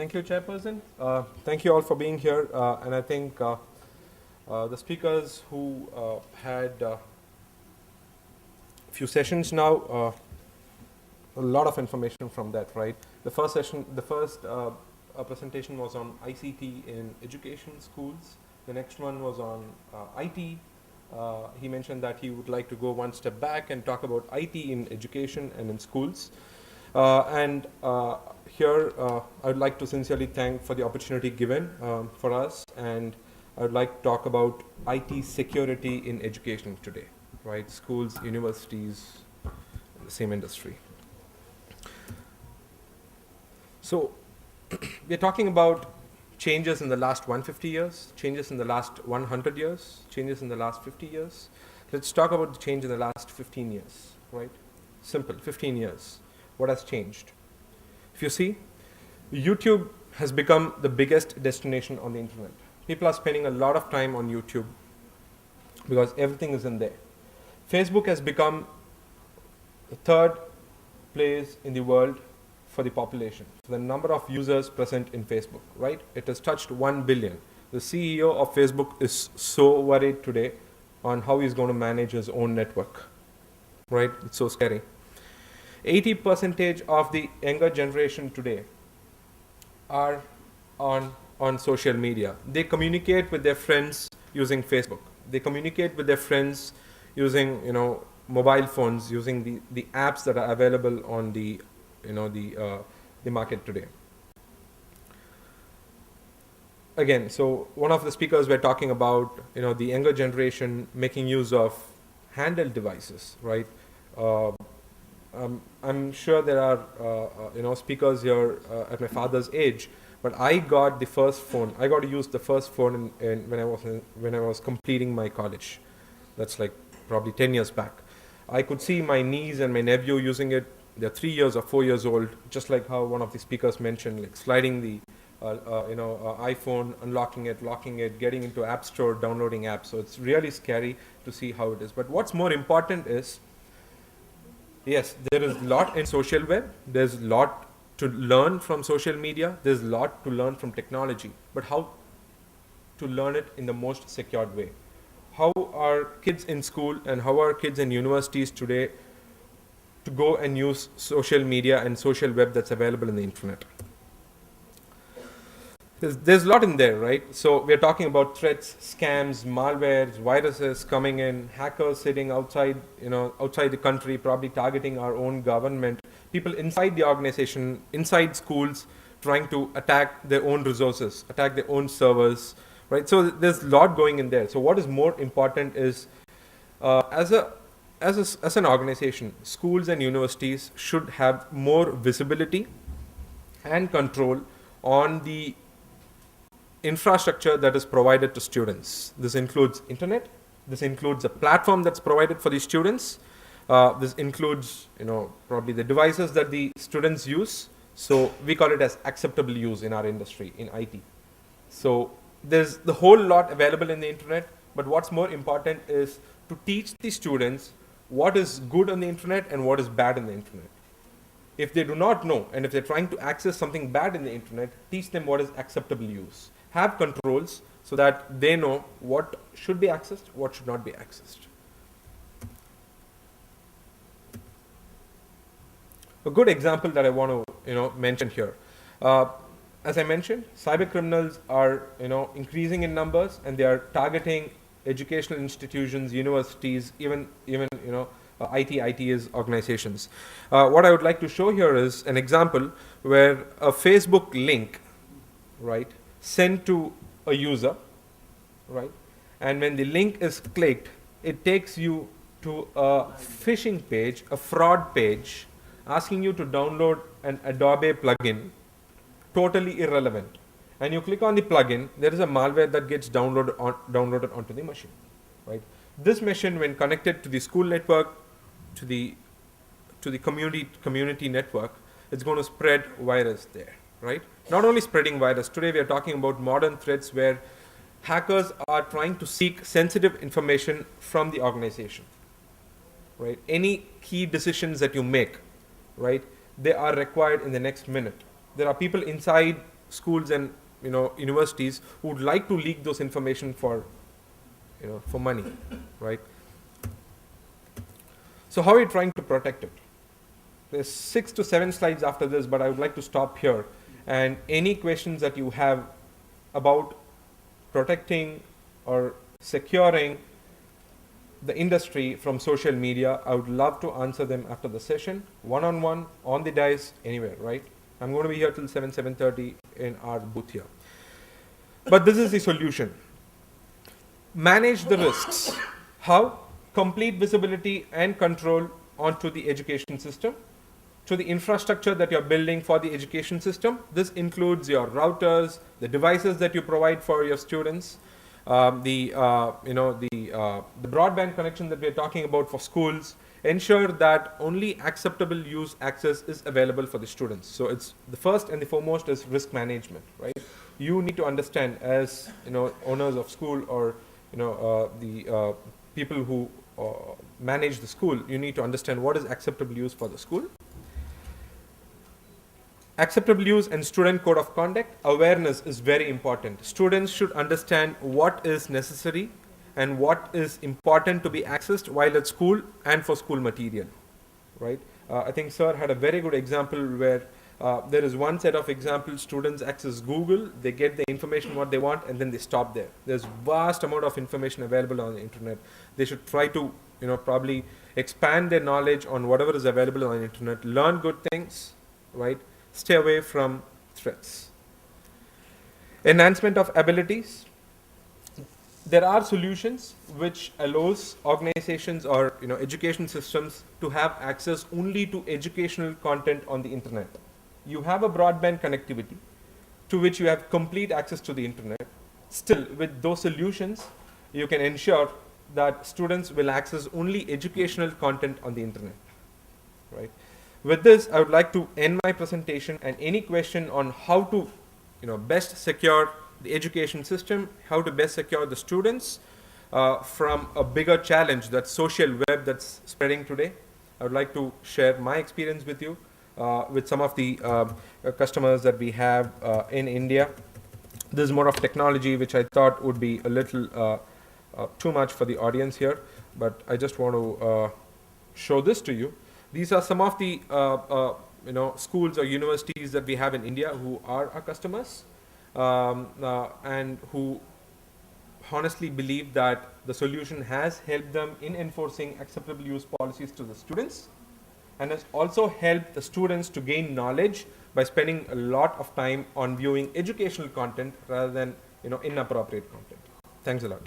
Thank you, Chairperson. Thank you all for being here. And I think the speakers who had a few sessions now, a lot of information from that, right? The first presentation was on ICT in education schools. The next one was on IT. He mentioned that he would like to go one step back and talk about IT in education and in schools. Here, I would like to sincerely thank for the opportunity given for us, and I would like to talk about IT security in education today, right? Schools, universities, the same industry. So, we're talking about changes in the last 150 years, changes in the last 100 years, changes in the last 50 years. Let's talk about the change in the last 15 years, right? Simple, 15 years. What has changed? If you see, YouTube has become the biggest destination on the internet. People are spending a lot of time on YouTube because everything is in there. Facebook has become the third place in the world for the population, for the number of users present in Facebook, right? It has touched 1 billion. The CEO of Facebook is so worried today on how he's going to manage his own network, right? It's so scary. 80% of the younger generation today are on social media. They communicate with their friends using Facebook. They communicate with their friends using mobile phones, using the apps that are available on the market today. Again, so one of the speakers were talking about the younger generation making use of handheld devices, right? I'm sure there are speakers here at my father's age, but I got the first phone. I got to use the first phone when I was completing my college. That's like probably 10 years back. I could see my niece and my nephew using it. They're 3 years or 4 years old, just like how one of the speakers mentioned, like sliding the iPhone, unlocking it, locking it, getting into App Store, downloading apps. So it's really scary to see how it is. But what's more important is, yes, there is a lot in social web. There's a lot to learn from social media. There's a lot to learn from technology. But how to learn it in the most secured way? How are kids in school and how are kids in universities today to go and use social media and social web that's available in the internet? There's a lot in there, right? So we're talking about threats, scams, malwares, viruses coming in, hackers sitting outside the country, probably targeting our own government, people inside the organization, inside schools, trying to attack their own resources, attack their own servers, right? So there's a lot going in there. So what is more important is, as an organization, schools and universities should have more visibility and control on the infrastructure that is provided to students. This includes internet. This includes a platform that's provided for the students. This includes, probably the devices that the students use. So we call it as acceptable use in our industry, in IT. So there's the whole lot available in the internet, but what's more important is to teach the students what is good on the internet and what is bad in the internet. If they do not know, and if they're trying to access something bad in the internet, teach them what is acceptable use. Have controls so that they know what should be accessed, what should not be accessed. A good example that I want to mention here. As I mentioned, cyber criminals are increasing in numbers, and they are targeting educational institutions, universities, even ITs organizations. What I would like to show here is an example where a Facebook link, right, sent to a user, right, and when the link is clicked, it takes you to a phishing page, a fraud page, asking you to download an Adobe plugin, totally irrelevant. And you click on the plugin, there is a malware that gets downloaded onto the machine, right? This machine, when connected to the school network, to the community network, it's going to spread virus there, right? Not only spreading virus, today we are talking about modern threats where hackers are trying to seek sensitive information from the organization, right? Any key decisions that you make, right, they are required in the next minute. There are people inside schools and universities who would like to leak those information for for money, right? So how are you trying to protect it? There's 6 to 7 slides after this, but I would like to stop here. And any questions that you have about protecting or securing the industry from social media, I would love to answer them after the session, one-on-one, on the dais, anywhere, right? I'm going to be here till 7:30 in our booth here. But this is the solution. Manage the risks. How? Complete visibility and control onto the education system, to the infrastructure that you're building for the education system. This includes your routers, the devices that you provide for your students, the broadband connection that we're talking about for schools. Ensure that only acceptable use access is available for the students. So it's the first and the foremost is risk management, right? You need to understand, as owners of school or the people who manage the school, you need to understand what is acceptable use for the school. Acceptable use and student code of conduct. Awareness is very important. Students should understand what is necessary and what is important to be accessed while at school and for school material, right? I think sir had a very good example where there is one set of examples, students access Google, they get the information what they want, and then they stop there. There's vast amount of information available on the internet. They should try to probably expand their knowledge on whatever is available on the internet, learn good things, right? Stay away from threats. Enhancement of abilities. There are solutions which allows organizations or education systems to have access only to educational content on the internet. You have a broadband connectivity to which you have complete access to the internet. Still, with those solutions, you can ensure that students will access only educational content on the internet, right? With this, I would like to end my presentation, and any question on how to best secure the education system, how to best secure the students from a bigger challenge, that social web that's spreading today. I would like to share my experience with you, with some of the customers that we have in India. This is more of technology, which I thought would be a little too much for the audience here, but I just want to show this to you. These are some of the schools or universities that we have in India who are our customers, and who honestly believe that the solution has helped them in enforcing acceptable use policies to the students, and has also helped the students to gain knowledge by spending a lot of time on viewing educational content rather than inappropriate content. Thanks a lot.